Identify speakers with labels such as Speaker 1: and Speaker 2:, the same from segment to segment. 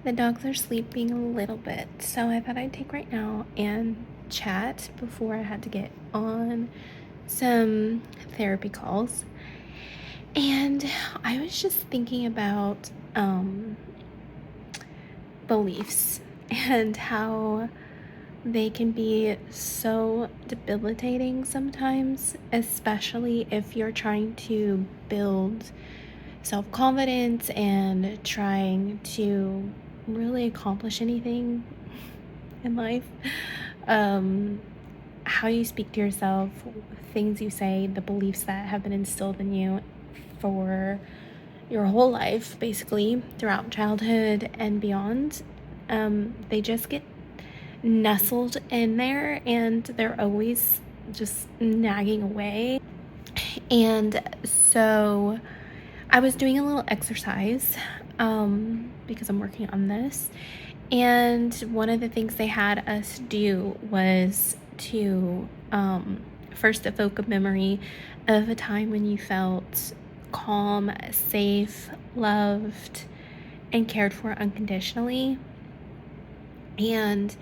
Speaker 1: The dogs are sleeping a little bit, so I thought I'd take right now and chat before I had to get on some therapy calls. And I was just thinking about beliefs and how they can be so debilitating sometimes, especially if you're trying to build self-confidence and trying to really accomplish anything in life. um how you speak to yourself, things you say, the beliefs that have been instilled in you for your whole life, basically throughout childhood and beyond, they just get nestled in there and they're always just nagging away. And so I was doing a little exercise because I'm working on this. And one of the things they had us do was to first evoke a memory of a time when you felt calm, safe, loved, and cared for unconditionally. And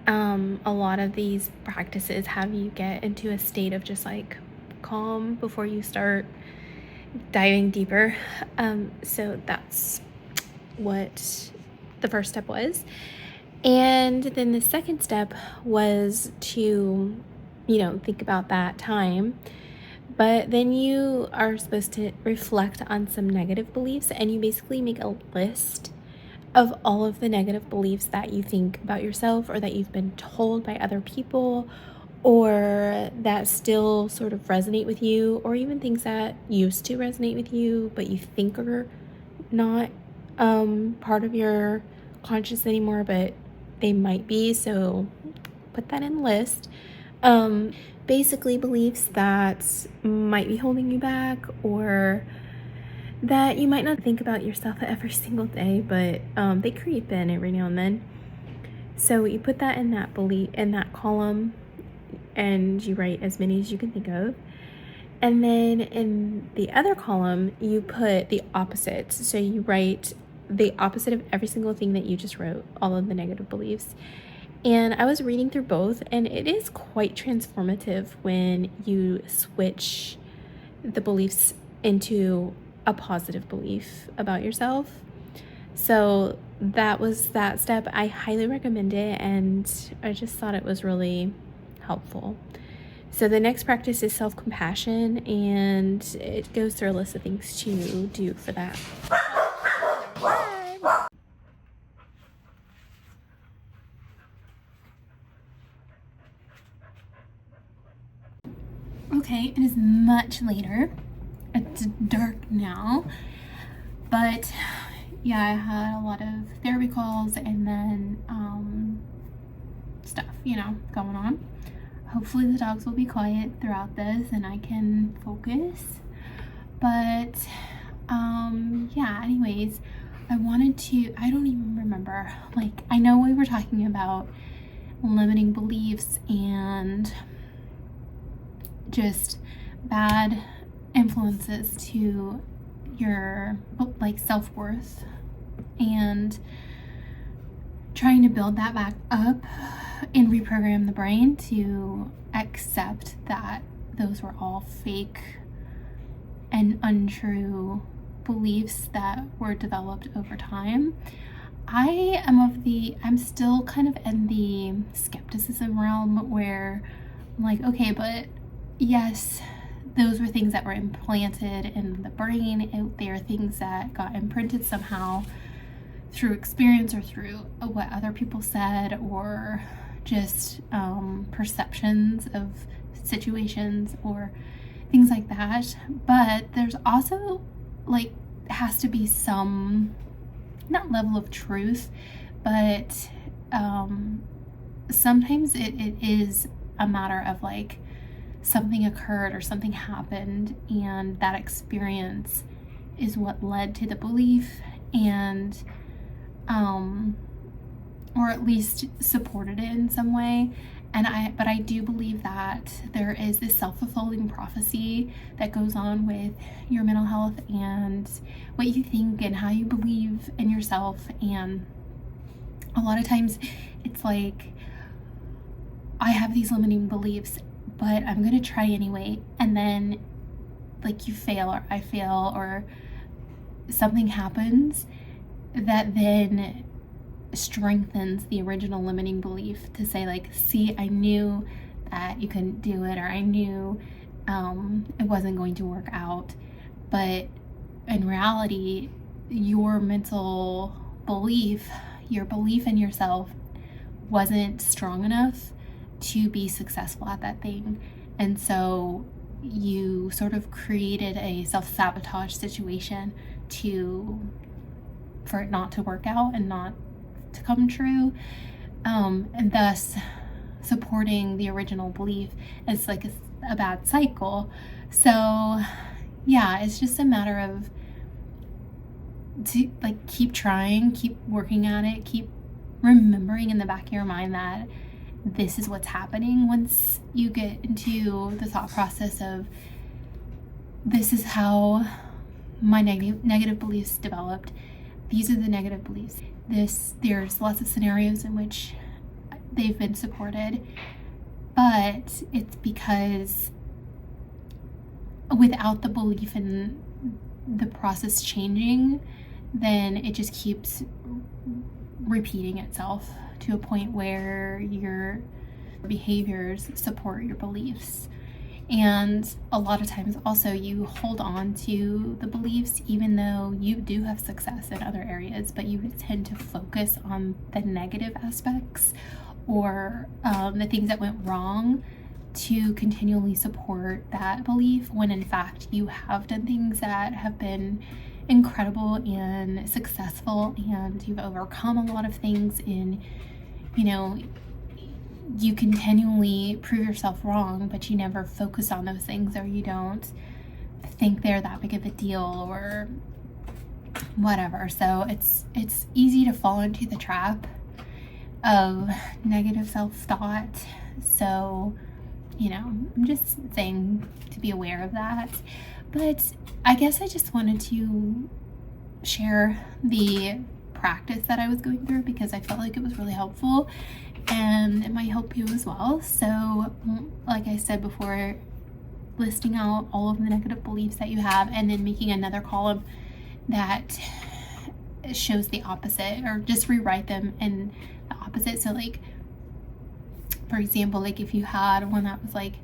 Speaker 1: a lot of these practices have you get into a state of just like calm before you start diving deeper. So that's what the first step was. And then the second step was to, think about that time. But then you are supposed to reflect on some negative beliefs, and you basically make a list of all of the negative beliefs that you think about yourself or that you've been told by other people or that still sort of resonate with you, or even things that used to resonate with you but you think are not part of your conscious anymore, but they might be. So put that in the list. Basically beliefs that might be holding you back or that you might not think about yourself every single day, but they creep in every now and then. So you put that in that belief in that column, and you write as many as you can think of. And then in the other column, you put the opposites. So you write the opposite of every single thing that you just wrote, all of the negative beliefs. And I was reading through both, and it is quite transformative when you switch the beliefs into a positive belief about yourself. So that was that step. I highly recommend it, and I just thought it was really helpful. So the next practice is self-compassion, and it goes through a list of things to do for that. Okay, it is much later. It's dark now, but yeah, I had a lot of therapy calls and then stuff, going on. Hopefully the dogs will be quiet throughout this and I can focus. But yeah, anyways, I don't even remember. Like, I know we were talking about limiting beliefs and just bad influences to your like self-worth and trying to build that back up and reprogram the brain to accept that those were all fake and untrue beliefs that were developed over time. I'm still kind of in the skepticism realm where I'm like, okay, but yes, those were things that were implanted in the brain. They are things that got imprinted somehow through experience or through what other people said or just perceptions of situations or things like that. But there's also has to be some, not level of truth, but sometimes it is a matter of something occurred or something happened, and that experience is what led to the belief and or at least supported it in some way. But I do believe that there is this self-fulfilling prophecy that goes on with your mental health and what you think and how you believe in yourself, and
Speaker 2: A lot of times it's like, I have these limiting beliefs, but I'm going to try anyway. And then like you fail, or I fail, or something happens that then strengthens the original limiting belief to say like, see, I knew that you couldn't do it, or I knew it wasn't going to work out. But in reality, your mental belief, your belief in yourself wasn't strong enough to be successful at that thing. And so you sort of created a self-sabotage situation for it not to work out and not to come true, and thus supporting the original belief is like a bad cycle. So yeah, it's just a matter of to like keep trying, keep working at it, keep remembering in the back of your mind that this is what's happening. Once you get into the thought process of, this is how my negative beliefs developed, these are the negative beliefs, there's lots of scenarios in which they've been supported, but it's because without the belief in the process changing, then it just keeps repeating itself to a point where your behaviors support your beliefs. And a lot of times also you hold on to the beliefs even though you do have success in other areas, but you tend to focus on the negative aspects or the things that went wrong to continually support that belief, when in fact you have done things that have been incredible and successful, and you've overcome a lot of things in, you continually prove yourself wrong, but you never focus on those things, or you don't think they're that big of a deal or whatever. So it's easy to fall into the trap of negative self-thought. So, I'm just saying to be aware of that. But I guess I just wanted to share the practice that I was going through because I felt like it was really helpful and it might help you as well. So like I said before, listing out all of the negative beliefs that you have and then making another column that shows the opposite, or just rewrite them in the opposite. So like, for example, like if you had one that was like,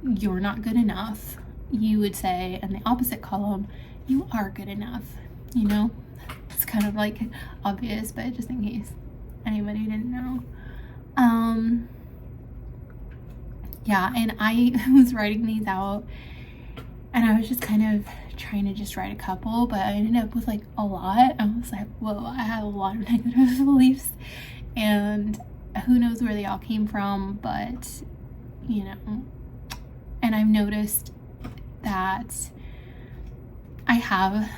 Speaker 2: you're not good enough, you would say in the opposite column, you are good enough. It's kind of like obvious, but just in case anybody didn't know. Yeah, and I was writing these out and I was just kind of trying to just write a couple, but I ended up with like a lot. I was like, whoa, I had a lot of negative beliefs, and who knows where they all came from, but and I've noticed that I have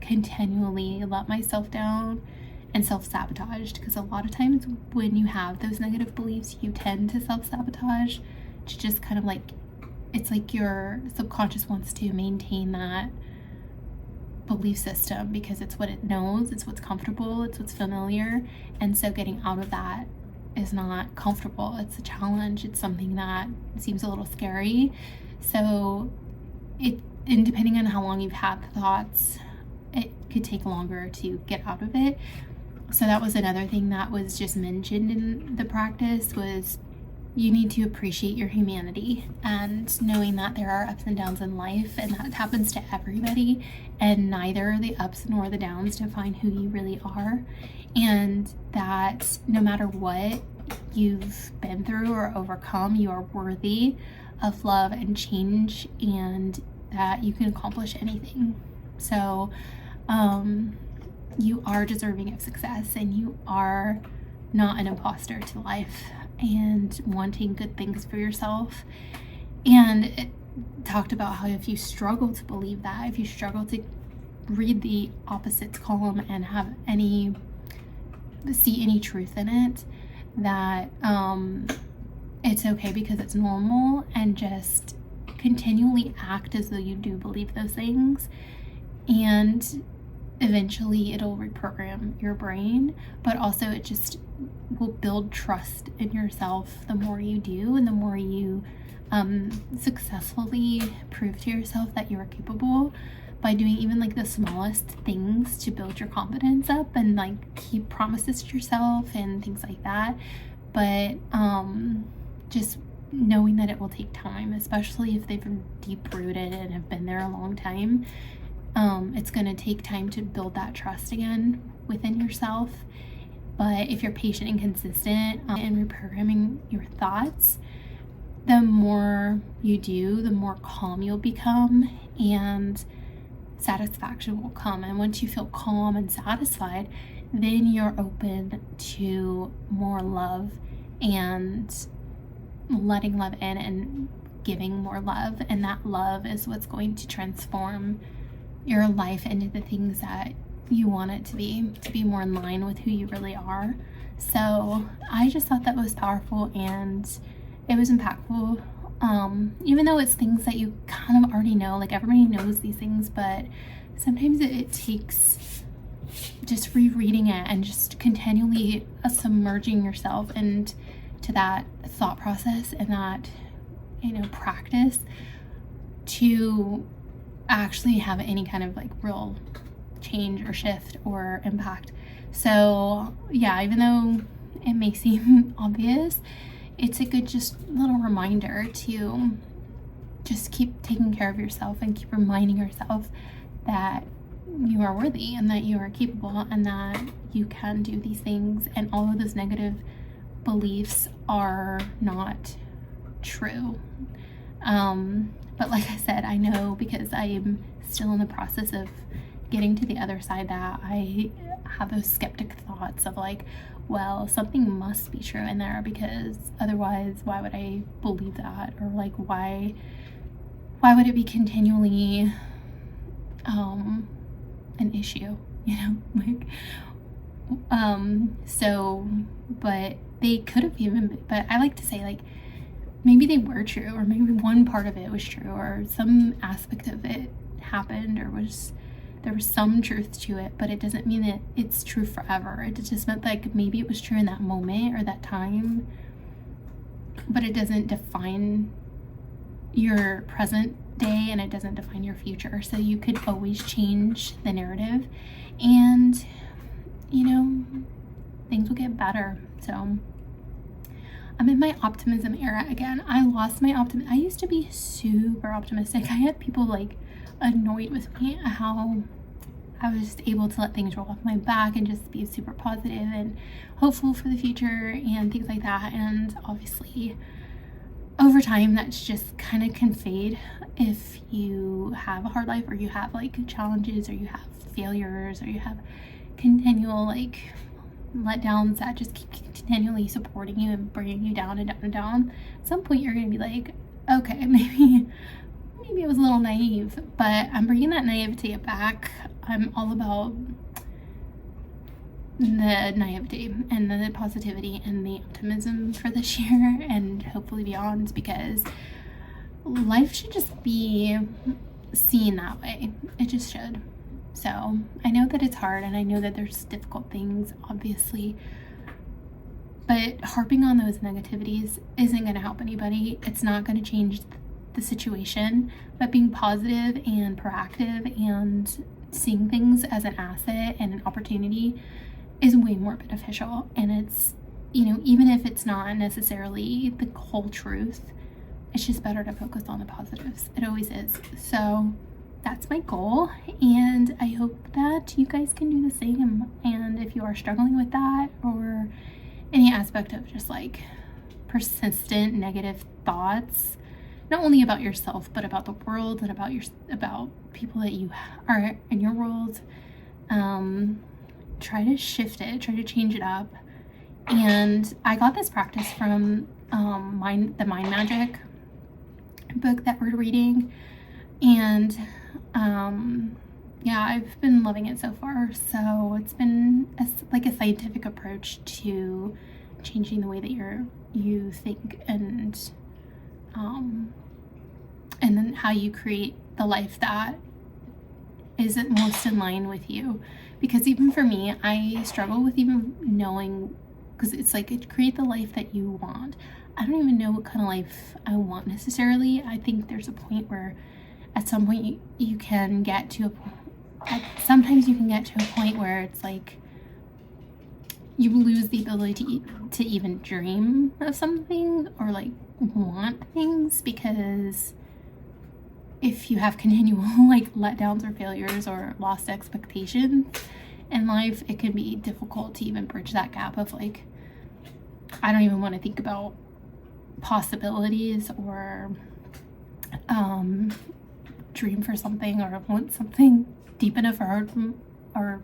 Speaker 2: continually let myself down and self-sabotaged, because a lot of times when you have those negative beliefs, you tend to self-sabotage, to just kind of like, it's like your subconscious wants to maintain that belief system because it's what it knows, it's what's comfortable, it's what's familiar. And so getting out of that is not comfortable. It's a challenge. It's something that seems a little scary. So and depending on how long you've had the thoughts, it could take longer to get out of it. So that was another thing that was just mentioned in the practice, was you need to appreciate your humanity and knowing that there are ups and downs in life, and that happens to everybody, and neither the ups nor the downs define who you really are, and that no matter what you've been through or overcome, you are worthy of love and change, and that you can accomplish anything. So you are deserving of success, and you are not an imposter to life and wanting good things for yourself. And it talked about how if you struggle to believe that, if you struggle to read the opposites column and see any truth in it, that it's okay, because it's normal, and just continually act as though you do believe those things. And eventually it'll reprogram your brain, but also it just will build trust in yourself the more you do, and the more you successfully prove to yourself that you are capable by doing even like the smallest things to build your confidence up and like keep promises to yourself and things like that. But just knowing that it will take time, especially if they've been deep rooted and have been there a long time. It's going to take time to build that trust again within yourself. But if you're patient and consistent in reprogramming your thoughts, the more you do, the more calm you'll become, and satisfaction will come. And once you feel calm and satisfied, then you're open to more love and letting love in and giving more love. And that love is what's going to transform your life into the things that you want it to be more in line with who you really are. So I just thought that was powerful and it was impactful. Even though it's things that you kind of already know, like everybody knows these things, but sometimes it takes just rereading it and just continually submerging yourself into that thought process and that, practice to actually have any kind of like real change or shift or impact. So yeah, even though it may seem obvious, it's a good just little reminder to just keep taking care of yourself and keep reminding yourself that you are worthy and that you are capable and that you can do these things, and all of those negative beliefs are not true. But like I said, I know because I am still in the process of getting to the other side that I have those skeptic thoughts of like, well, something must be true in there, because otherwise why would I believe that? Or like why would it be continually an issue, so, but they could have even, but I like to say like maybe they were true, or maybe one part of it was true, or some aspect of it happened, or there was some truth to it, but it doesn't mean that it's true forever. It just meant like maybe it was true in that moment or that time, but it doesn't define your present day and it doesn't define your future. So you could always change the narrative, and things will get better. So I'm in my optimism era again. I lost my optimism. I used to be super optimistic. I had people like annoyed with me how I was able to let things roll off my back and just be super positive and hopeful for the future and things like that. And obviously over time that's just kind of can fade if you have a hard life, or you have like challenges, or you have failures, or you have continual like letdowns that just keep continually supporting you and bringing you down and down and down. At some point you're going to be like, okay, maybe it was a little naive, but I'm bringing that naivety back. I'm all about the naivety and the positivity and the optimism for this year and hopefully beyond, because life should just be seen that way. It just should. So I know that it's hard, and I know that there's difficult things, obviously, but harping on those negativities isn't going to help anybody. It's not going to change the situation, but being positive and proactive and seeing things as an asset and an opportunity is way more beneficial. And it's, even if it's not necessarily the whole truth, it's just better to focus on the positives. It always is. So that's my goal, and I hope that you guys can do the same. And if you are struggling with that, or any aspect of just like persistent negative thoughts, not only about yourself but about the world and about people that you are in your world, try to shift it, try to change it up. And I got this practice from the Mind Magic book that we're reading, and I've been loving it so far. So it's been like a scientific approach to changing the way that you think, and then how you create the life that is it most in line with you? Because even for me, I struggle with even knowing, because it's like, it create the life that you want. I don't even know what kind of life I want necessarily. I think there's a point where at some point you can get to sometimes you can get to a point where it's like you lose the ability to even dream of something or like want things, because if you have continual like letdowns or failures or lost expectations in life, it can be difficult to even bridge that gap of like, I don't even want to think about possibilities or dream for something or want something deep enough or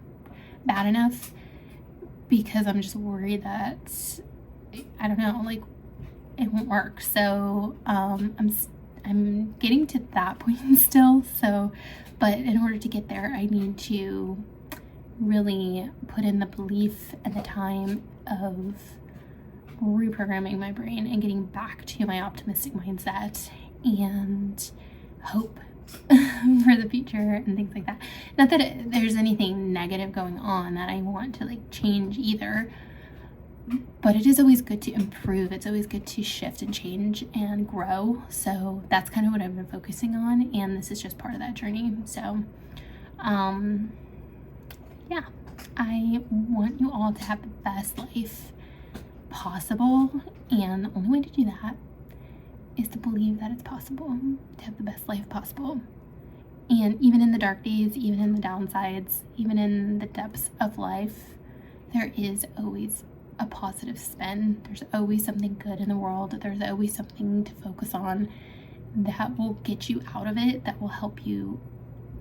Speaker 2: bad enough, because I'm just worried that, I don't know, like it won't work. So I'm getting to that point still. So, but in order to get there, I need to really put in the belief and the time of reprogramming my brain and getting back to my optimistic mindset and hope for the future and things like that. Not that there's anything negative going on that I want to like change either, but it is always good to improve. It's always good to shift and change and grow. So that's kind of what I've been focusing on, and this is just part of that journey. So yeah, I want you all to have the best life possible, and the only way to do that is to believe that it's possible to have the best life possible. And even in the dark days, even in the downsides, even in the depths of life, there is always a positive spin. There's always something good in the world. There's always something to focus on that will get you out of it, that will help you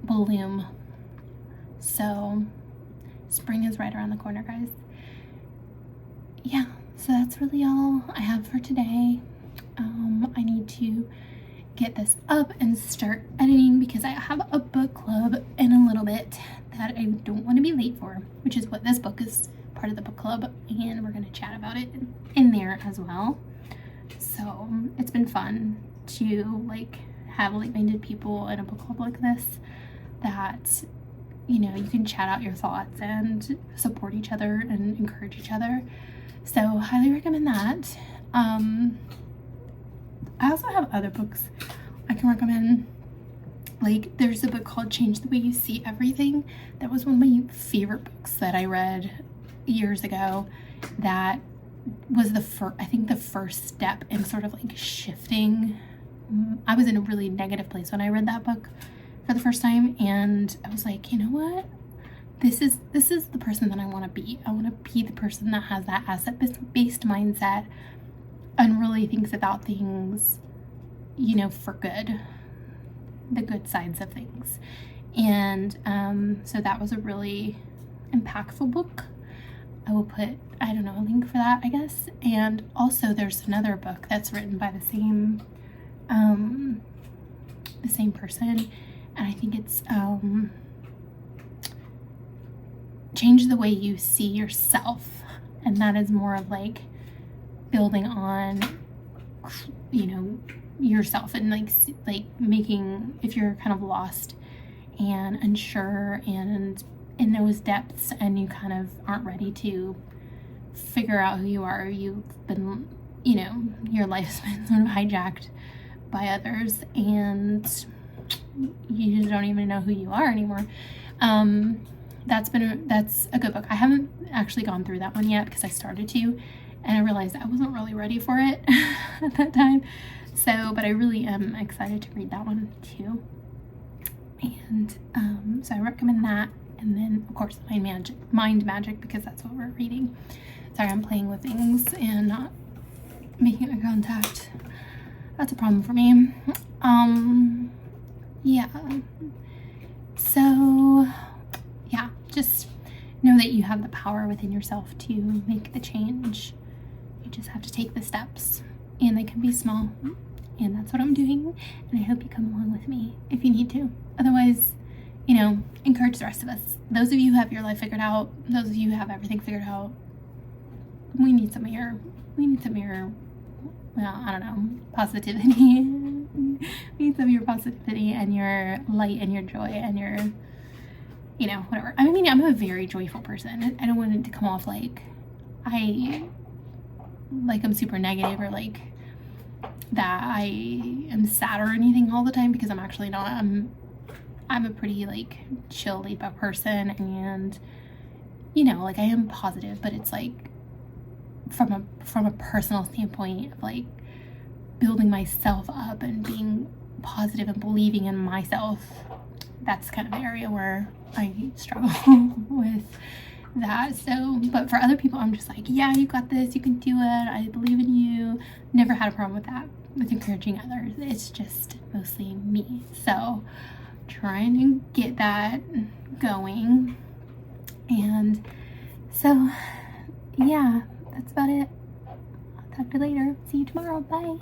Speaker 2: bloom. So spring is right around the corner, guys. Yeah, so that's really all I have for today. I need to get this up and start editing because I have a book club in a little bit that I don't want to be late for, which is what this book is, part of the book club, and we're going to chat about it in there as well. So it's been fun to like have like-minded people in a book club like this, that you know, you can chat out your thoughts and support each other and encourage each other. So highly recommend that. I also have other books I can recommend. Like there's a book called Change the Way You See Everything. That was one of my favorite books that I read years ago. That was I think the first step in sort of like shifting. I was in a really negative place when I read that book for the first time, and I was like, you know what? This is the person that I want to be. I want to be the person that has that asset-based mindset and really thinks about things, you know, for good, the good sides of things. And so that was a really impactful book. I will put, I don't know, a link for that, I guess. And also there's another book that's written by the same person, and I think it's Change the Way You See Yourself, and that is more of like building on, you know, yourself and like making, if you're kind of lost and unsure and in those depths and you kind of aren't ready to figure out who you are, you've been, you know, your life's been sort of hijacked by others and you just don't even know who you are anymore. That's a good book. I haven't actually gone through that one yet because I started to, and I realized I wasn't really ready for it at that time. So, but I really am excited to read that one too. And so I recommend that. And then of course Mind Magic, because that's what we're reading. Sorry, I'm playing with things and not making eye contact. That's a problem for me. Yeah. So yeah, just know that you have the power within yourself to make the change. You just have to take the steps, and they can be small, and that's what I'm doing. And I hope you come along with me if you need to. Otherwise, you know, encourage the rest of us. Those of you who have your life figured out, those of you who have everything figured out, we need some of your, well, I don't know, positivity. We need some of your positivity and your light and your joy and your you know, whatever. I mean, I'm a very joyful person. I don't want it to come off like I'm super negative, or like that I am sad or anything all the time, because I'm actually not. I'm a pretty like chill, laid back person, and you know, like I am positive, but it's like from a personal standpoint of like building myself up and being positive and believing in myself. That's kind of the area where I struggle with that. So, but for other people, I'm just like, yeah, you got this, you can do it, I believe in you. Never had a problem with that, with encouraging others. It's just mostly me. So trying to get that going. And so yeah, that's about it. I'll talk to you later. See you tomorrow. Bye.